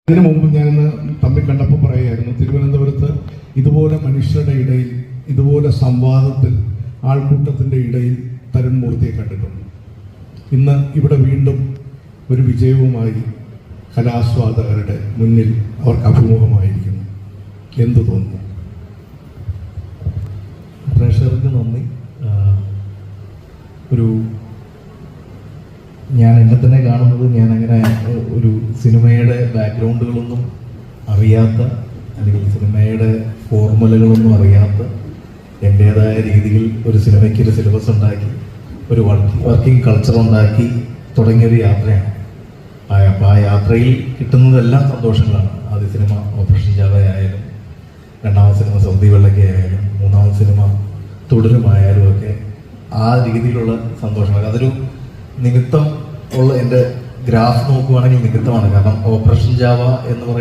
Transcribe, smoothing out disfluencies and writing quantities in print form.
ഇതിനു മുമ്പ് ഞാനിന്ന് തമ്മിൽ കണ്ടപ്പോൾ പറയുമായിരുന്നു, തിരുവനന്തപുരത്ത് ഇതുപോലെ മനുഷ്യരുടെ ഇടയിൽ, ഇതുപോലെ സംവാദത്തിൽ, ആൾക്കൂട്ടത്തിൻ്റെ ഇടയിൽ തരുൺ മൂർത്തിയെ കണ്ടിട്ടുണ്ട്. ഇന്ന് ഇവിടെ വീണ്ടും ഒരു വിജയവുമായി കലാസ്വാദകരുടെ മുന്നിൽ അവർക്ക് അഭിമുഖമായിരിക്കുന്നു. എന്തു തോന്നുന്നു? പ്രേക്ഷകർക്ക് നന്ദി. ഞാൻ എന്നെ തന്നെ കാണുന്നത്, ഞാൻ അങ്ങനെ ഒരു സിനിമയുടെ ബാക്ക്ഗ്രൗണ്ടുകളൊന്നും അറിയാത്ത, അല്ലെങ്കിൽ സിനിമയുടെ ഫോർമുലകളൊന്നും അറിയാത്ത, എൻ്റേതായ രീതിയിൽ ഒരു സിനിമയ്ക്ക് ഒരു സിലബസ് ഉണ്ടാക്കി, ഒരു വർക്കിംഗ് കൾച്ചർ ഉണ്ടാക്കി തുടങ്ങിയൊരു യാത്രയാണ്. അപ്പോൾ ആ യാത്രയിൽ കിട്ടുന്നതെല്ലാം സന്തോഷങ്ങളാണ്. ആദ്യ സിനിമ ഓപ്പറേഷൻ ജാവയായാലും, രണ്ടാമത്തെ സിനിമ സൗദി വെള്ളക്കയായാലും, മൂന്നാമത്തെ സിനിമ തുടരുമായാലും ഒക്കെ ആ രീതിയിലുള്ള സന്തോഷങ്ങൾ. അതൊരു നിമിത്തം ഉള്ള, എൻ്റെ ഗ്രാഫ് നോക്കുവാണെങ്കിൽ നിമിത്തമാണ്. കാരണം ഓപ്പറേഷൻ ജാവ എന്ന് പറയുന്നത്